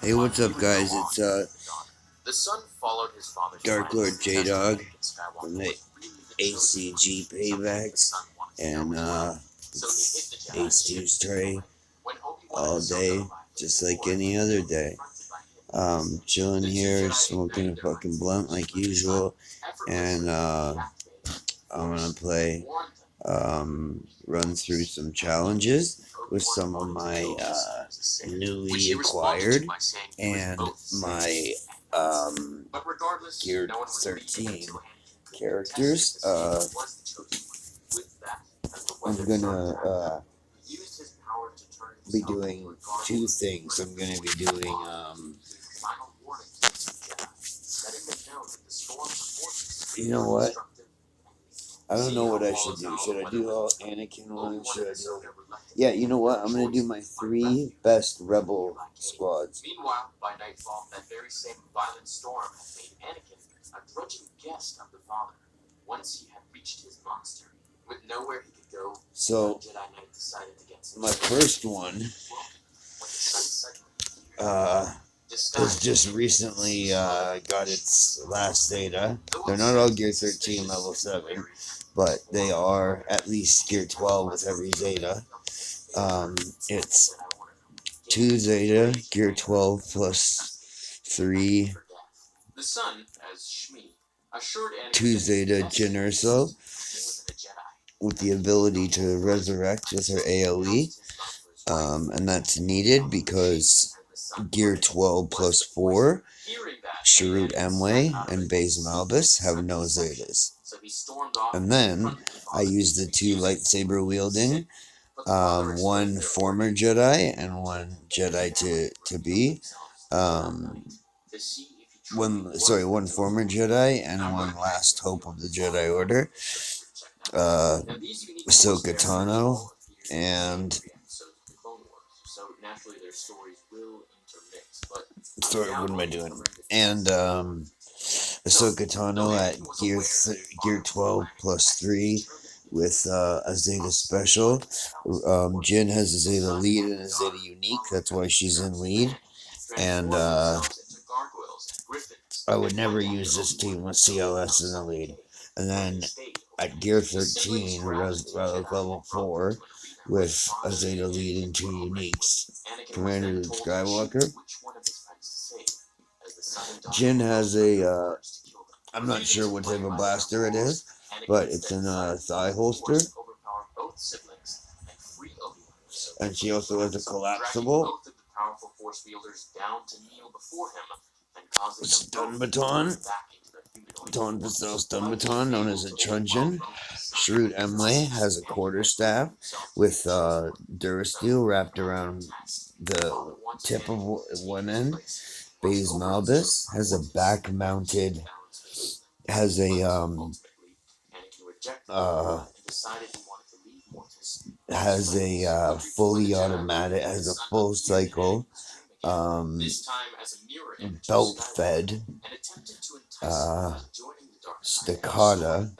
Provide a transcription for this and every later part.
Hey, what's up, guys? It's Dark Lord J Dog from the ACG Paybacks, and it's Ace Deuce Trey all day, just like any other day. Chilling here, smoking a fucking blunt like usual, and I'm gonna play, run through some challenges with some of my newly acquired and my Gear 13 characters. I'm gonna be doing two things. I'm gonna be doing you know what? I don't know what I should do. Should I do all Anakin ones? Should I do? Yeah, you know what? I'm gonna do my three best rebel squads. Meanwhile, by nightfall, that very same violent storm had made Anakin a grudging guest of the Father. Once he had reached his monastery, with nowhere he could go, So, the Jedi Knight decided to get some my first one has just recently got its last Zeta. They're not all Gear 13 level 7, but they are at least Gear 12 with every Zeta. It's 2 Zeta, Gear 12 plus 3, 2 Zeta Jyn Erso with the ability to resurrect with her AoE. And that's needed because Gear 12 plus 4, Chirrut Îmwe and Baze Malbus have no Zetas. And then I use the two lightsaber wielding, one former Jedi and one Jedi to be. One former Jedi and one last hope of the Jedi Order. Ahsoka Tano and sorry, what am I doing? And Ahsoka Tano at Gear 12 plus 3 with a Zeta special. Jyn has a Zeta lead and a Zeta unique. That's why she's in lead. And I would never use this team with CLS in the lead. And then at Gear 13, Relic level 4, with a Zeta lead and 2 uniques. Commander Luke Skywalker. Jyn has a, I'm not sure what type of blaster it is, but it's in a thigh holster. And she also has a collapsible stun baton. Baton Pistol stun baton known as a truncheon. Chirrut Îmwe has a quarterstaff with Durasteel wrapped around the tip of one end. Baze Malbus has a back-mounted, has a fully automatic, has a full cycle, belt-fed, Stacata,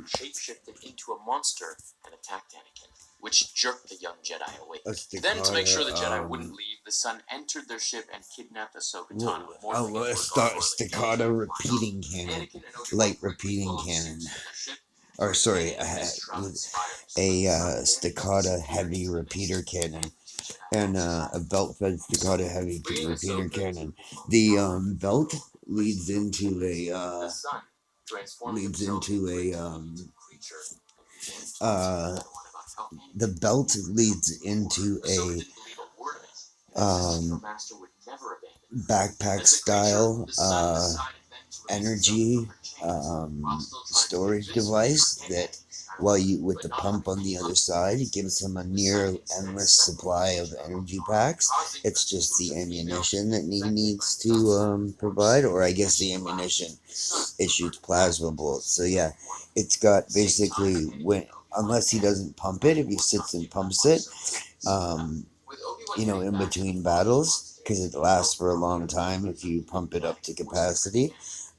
shapeshifted into a monster and attacked Anakin, which jerked the young Jedi awake. Then, to make sure the Jedi wouldn't leave, the Son entered their ship and kidnapped Ahsoka Tano. Stacata repeating cannon, light repeating cannon. Or sorry, a Stacata heavy repeater cannon. And a belt-fed Stacata heavy repeater cannon. The belt leads into a the belt leads into a backpack style energy storage device that, while you with the pump on the other side, it gives him a near endless supply of energy packs. It's just the ammunition that he needs to provide, or I guess the ammunition it shoots plasma bolts. So yeah, it's got basically, unless he doesn't pump it, if he sits and pumps it, in between battles, because it lasts for a long time if you pump it up to capacity.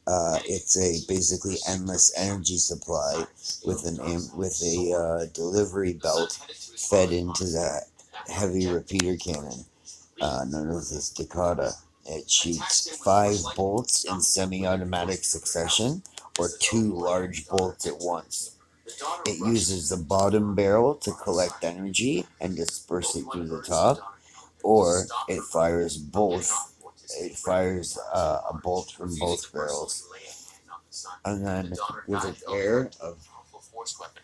It's a basically endless energy supply with a delivery belt fed into the heavy repeater cannon, known as the Staccato. It shoots 5 bolts in semi-automatic succession, or 2 large bolts at once. It uses the bottom barrel to collect energy and disperse it through the top, or it fires both. It fires a bolt from both barrels, and then with an air of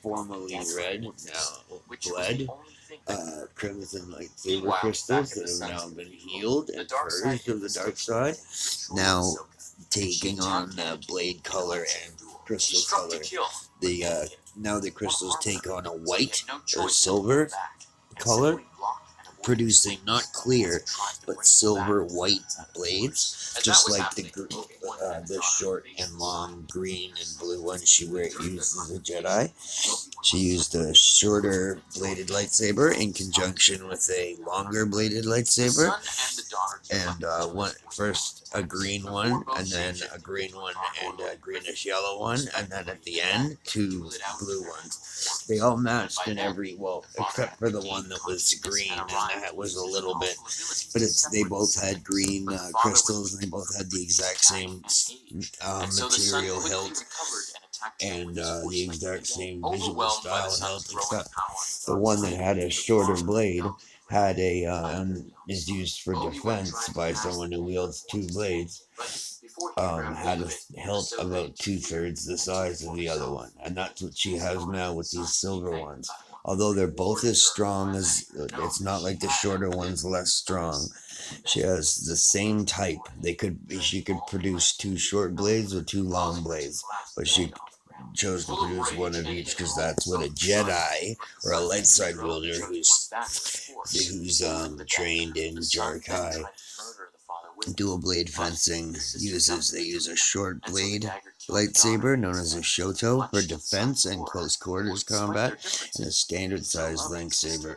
formerly red, now bled, crimson lightsaber crystals that have now been healed and purged of the dark side, now taking on blade color and crystal color. Now the crystals take on a white or silver color, producing not clear but silver white blades, just like the short and long green and blue one she used as a Jedi. She used a shorter bladed lightsaber in conjunction with a longer bladed lightsaber, and first a green one, and then a green one and a greenish yellow one, and then at the end 2 blue ones. They all matched in except for the one that was green, and that was a little bit, but they both had green crystals, and they both had the exact same material hilt and the exact same visual style hilt, except the one that had a shorter blade had and is used for defense by someone who wields 2 blades, had a hilt about 2/3 the size of the other one, and that's what she has now with these silver ones. Although they're both as strong as, it's not like the shorter one's less strong. She has the same type. She could produce 2 short blades or 2 long blades, but she chose to produce one of each because that's what a Jedi or a light side wielder who's trained in Jarkai dual blade fencing uses. They use a short blade lightsaber known as a shoto for defense and close quarters combat, and a standard sized lightsaber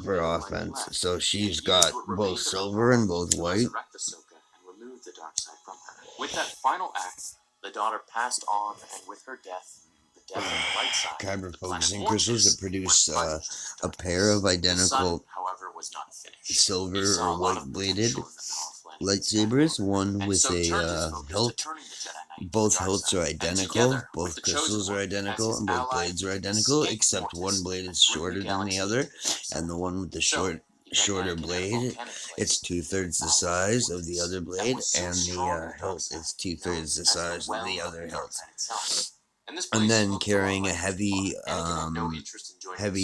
for offense. So she's got both silver and both white. With that final act, the daughter passed on, and with her death, the death of the light side. Kyber focusing crystals that produce a pair of identical silver or white bladed lightsabers, one with a hilt. Both hilts are identical, both crystals are identical, and both blades are identical, except one blade is shorter than the other, and the one with the shorter blade, it's 2/3 the size of the other blade, and the hilt is 2/3 the size of the other hilt. And then carrying a heavy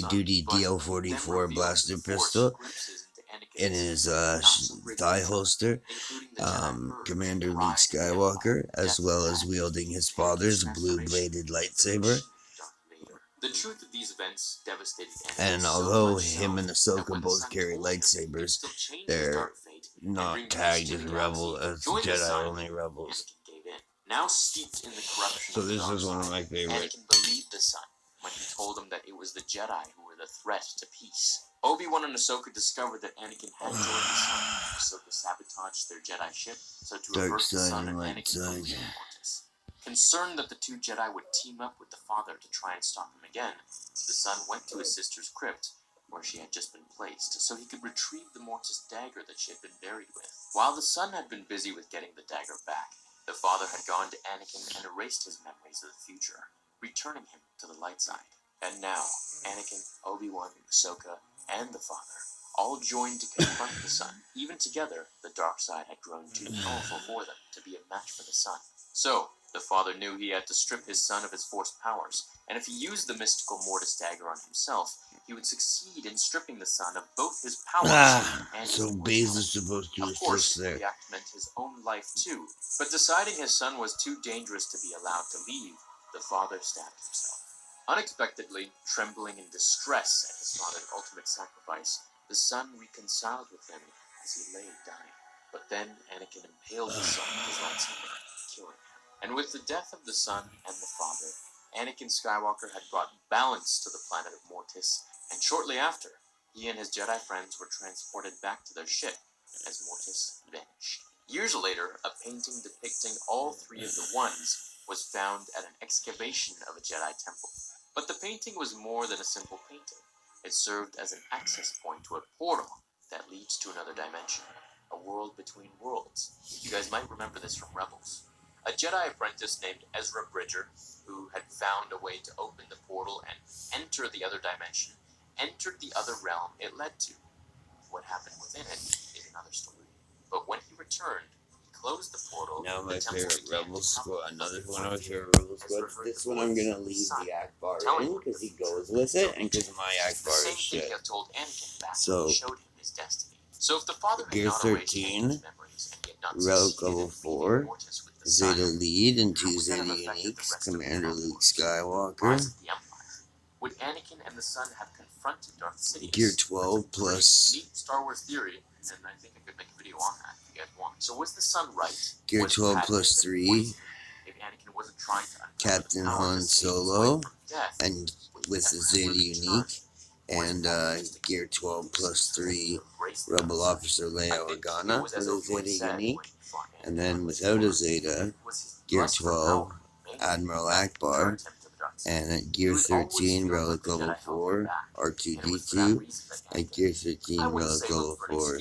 duty DL-44 blaster pistol in his thigh holster, Commander Luke Skywalker, as well as wielding his father's blue-bladed lightsaber. The truth of these events devastated Anakin. And although him and Ahsoka both carry lightsabers, they're not tagged as Jedi-only rebels. Now steeped in the corruption. So this is one of my favorites. Anakin believed the son when he told him that it was the Jedi who were the threat to peace. Obi-Wan and Ahsoka discovered that Anakin had joined the son. Ahsoka sabotaged their Jedi ship, so to Dark avert the side son and and light Anakin side. from being Mortis. Concerned that the 2 Jedi would team up with the father to try and stop him again, the son went to his sister's crypt, where she had just been placed, so he could retrieve the Mortis dagger that she had been buried with. While the son had been busy with getting the dagger back, the father had gone to Anakin and erased his memories of the future, returning him to the light side. And now, Anakin, Obi-Wan, Ahsoka, and the father all joined to confront the son. Even together, the dark side had grown too powerful for them to be a match for the son. So, the father knew he had to strip his son of his force powers, and if he used the mystical Mortis dagger on himself, he would succeed in stripping the son of both his powers and so his Baze is supposed to Of course, assist there. the act meant his own life too, but deciding his son was too dangerous to be allowed to leave, the father stabbed himself. Unexpectedly, trembling in distress at his father's ultimate sacrifice, the son reconciled with him as he lay dying. But then Anakin impaled the son with his lightsaber, killing him. And with the death of the son and the father, Anakin Skywalker had brought balance to the planet of Mortis, and shortly after, he and his Jedi friends were transported back to their ship as Mortis vanished. Years later, a painting depicting all three of the ones was found at an excavation of a Jedi temple. But the painting was more than a simple painting. It served as an access point to a portal that leads to another dimension, a world between worlds. You guys might remember this from Rebels. A Jedi apprentice named Ezra Bridger, who had found a way to open the portal and enter the other dimension, entered the other realm it led to. What happened within it is another story. But when he returned, he closed the portal. Now my favorite Rebel Squad. Another one of my favorite Rebel Squads. This one I'm gonna leave the Akbar in because he goes with it, and because my Akbar is shit. So So if the father Gear 13, Relic level 4, Zeta Lead, and 2 Zeta Uniques, Commander Luke Skywalker. Would Anakin and the son have confronted Darth Sidious? Gear 12 plus Neat Star Wars theory, and I think I could make a video on that if you guys want. So was the son right? Gear 12 plus 3, if Anakin wasn't trying to Captain Han Solo, and with the Zeta Unique, and Gear 12 plus 3, Rebel Officer Leia Organa with a Zeta Unique, and then without a Zeta, Gear 12, Admiral Akbar, and at Gear 13, Relic level 4, R2-D2, and Gear 13, Relic level 4,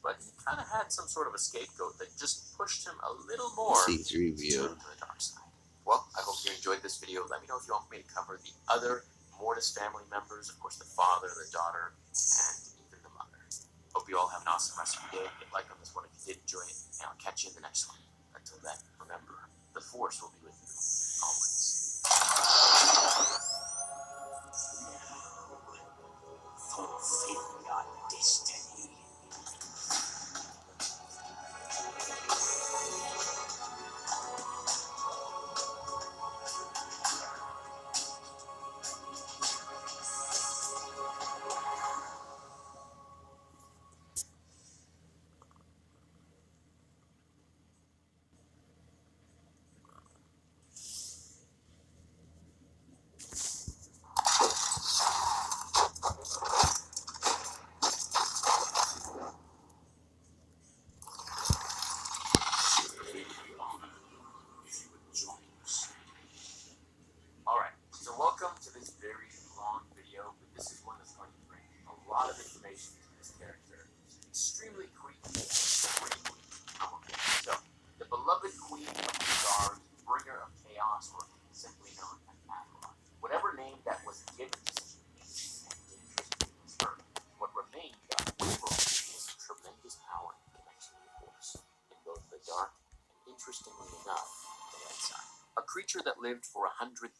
but he kind of had some sort of a scapegoat that just pushed him a little more C3PO. to the dark side. Well, I hope you enjoyed this video. Let me know if you want me to cover the other Mortis family members, of course the father, the daughter, and even the mother. Hope you all have an awesome rest of your day. Hit like on this one if you did enjoy it, and I'll catch you in the next one. Until then, remember, the Force will be with you always. Fulfill your destiny. Alright, so welcome to this very long video, but this is one that's going to bring a lot of information to this character. Extremely creepy. So, the beloved queen of the stars, bringer of chaos, or simply known as Akbar. Whatever name that was given to such a dangerous her, what remained unwaverable was a tremendous power and connection to the Force, in both the dark and, interestingly enough, the light side. A creature that lived for 100,000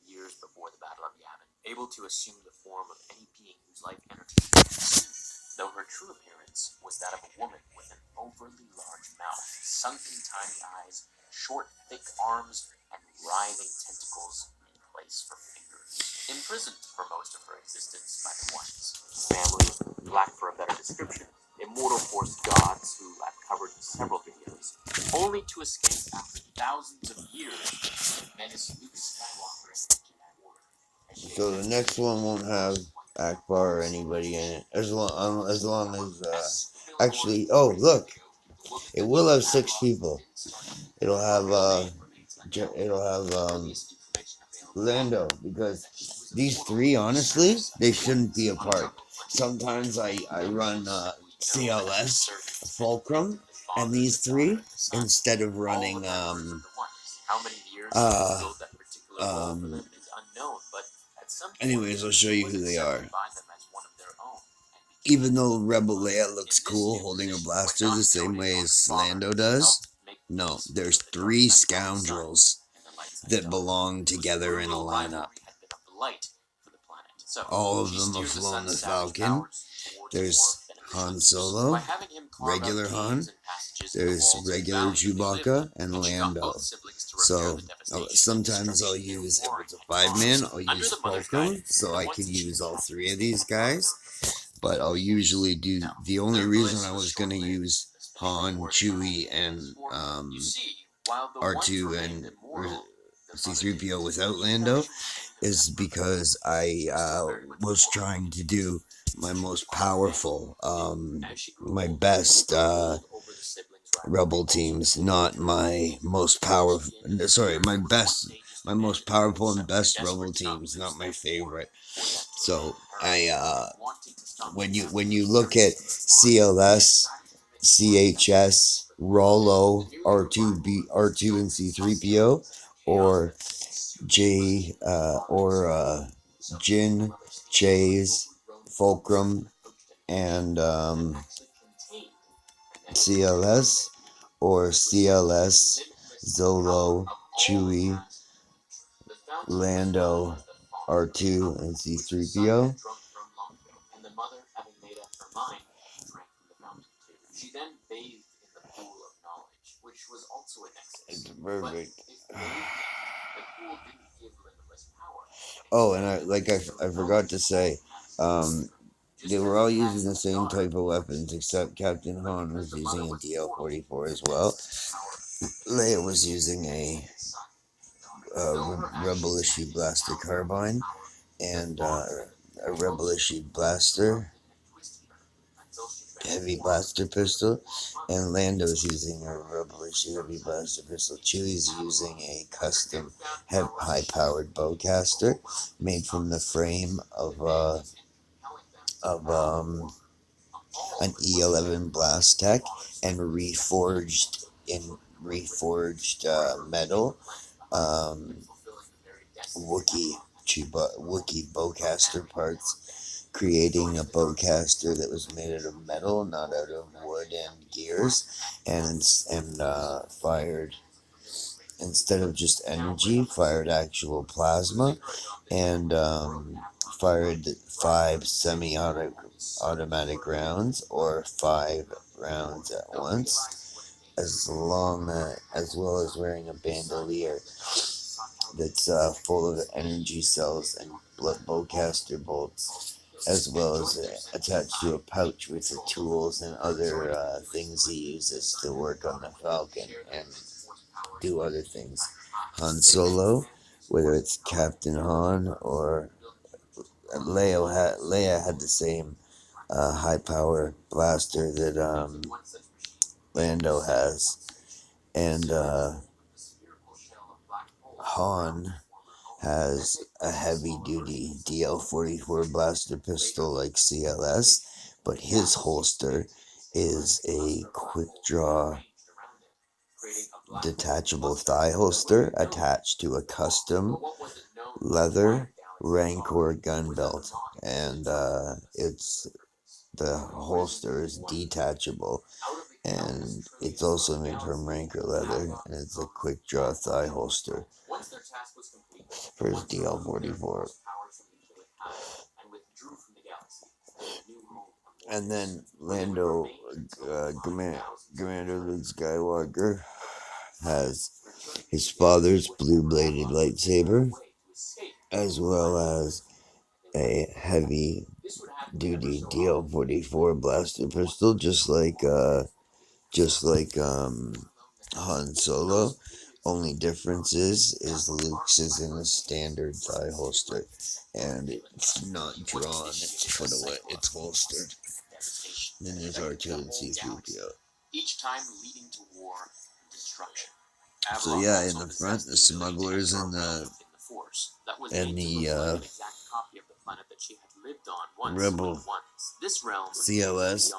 years before the Battle of Yavin, able to assume the form of any being whose life energy was consumed, though her true appearance was that of a woman with an overly large mouth, sunken tiny eyes, short thick arms, and writhing tentacles in place for fingers. Imprisoned for most of her existence by the Ones, family, lack for a better description, immortal Force gods who I've covered in several videos, only to escape after thousands of years and menace Luke Skywalker and the Jedi Order. So the next one won't have Akbar or anybody in it, as long as actually, oh look, it will have 6 people. It'll have Lando, because these 3, honestly, they shouldn't be apart. Sometimes I run CLS, fulcrum, and these 3 instead of running anyways, I'll show you who they are. Even though Rebel Leia looks cool holding a blaster the same way as Lando does, no, there's 3 scoundrels that belong together in a lineup. All of them have flown the Falcon. There's Han Solo, regular Han, there's regular Chewbacca, and Lando. So sometimes I'll use, if it's a 5-man, I'll use Fulcrum, so I can use all 3 of these guys. But I'll usually do, the only reason I was going to use Han, Chewie, and R2 and C3PO without Lando is because I was trying to do my most powerful, my best rebel teams, not my most powerful. Sorry, my most powerful and best rebel teams, not my favorite. So when you look at CLS, CHS, rolo, R2 and C3PO, or gin, chaze, fulcrum, and CLS, or CLS, Zolo, Chewie, Lando, R2, and C3PO. And the mother, having made up her mind, drank from the fountain too. She then bathed in the pool of knowledge, which was also a nexus. It's perfect. But if bathed, the pool didn't give limitless power. Oh, and I forgot to say, they were all using the same type of weapons, except Captain Han was using a DL-44 as well. Leia was using a Rebel issue blaster carbine and a Rebel issue blaster, heavy blaster pistol, and Lando's using a Rebel issue heavy blaster pistol. Chewie's using a custom high-powered bowcaster made from the frame of an E11 Blast Tech and reforged metal. Wookiee bowcaster parts, creating a bowcaster that was made out of metal, not out of wood and gears, and fired, instead of just energy, fired actual plasma, and fired 5 semi-automatic rounds, or 5 rounds at once, as well as wearing a bandolier that's full of energy cells and bowcaster bolts, as well as attached to a pouch with the tools and other things he uses to work on the Falcon and do other things. Han Solo, whether it's Captain Han or Leia had the same high power blaster that Lando has, and Han has a heavy-duty DL-44 blaster pistol like CLS, but his holster is a quick-draw detachable thigh holster attached to a custom leather Rancor gun belt, and the holster is detachable, and it's also made from Rancor leather, and it's a quick-draw thigh holster for his DL-44. And then Lando, Commander Luke Skywalker, has his father's blue-bladed lightsaber, as well as a heavy-duty DL-44 blaster pistol, just like Han Solo. Only difference is Luke's is in a standard thigh holster, and it's not drawn. It's put away. It's holstered. Then there's R2 and C3PO. Each time leading to war and destruction. So yeah, in the front, the smugglers and the Rebel CLS,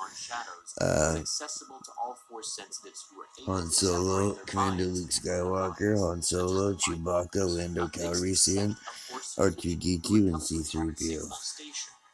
Han Solo, Commander Luke Skywalker, Han Solo, Chewbacca, Lando Calrissian, R2-D2, and C3PO.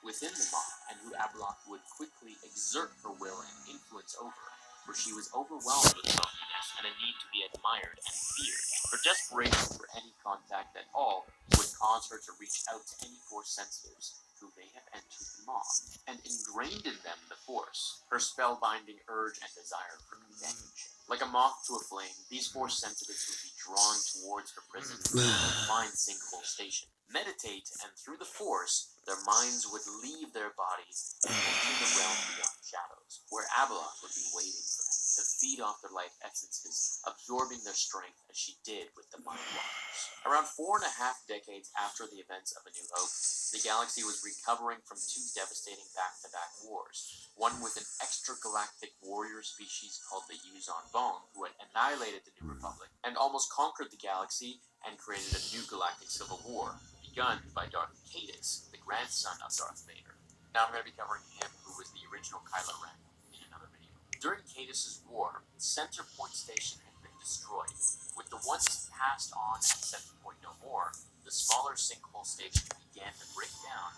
Within the mob, and who Abeloth would quickly exert her will and influence over, for she was overwhelmed with loneliness and a need to be admired and feared. Her desperation for any contact at all would cause her to reach out to any Force sensitives who may have entered the mob, and ingrained in them the Force, her spellbinding urge and desire for companionship. Like a moth to a flame, these Force sensitives would be drawn towards her prison and find Sinkable Station. Meditate, and through the Force, their minds would leave their bodies and enter the realm beyond shadows, where Abeloth would be waiting for them. to feed off their life essences, absorbing their strength as she did with the Mind Walkers. Around 4.5 decades after the events of A New Hope, the galaxy was recovering from two devastating back-to-back wars. One with an extragalactic warrior species called the Yuuzhan Vong, who had annihilated the New Republic and almost conquered the galaxy and created a new galactic civil war, begun by Darth Caedus, the grandson of Darth Vader. Now I'm going to be covering him, who was the original Kylo Ren, in another video. During Caedus' war, Center Point Station had been destroyed. With the once passed on at Center Point no more, the smaller sinkhole station began to break down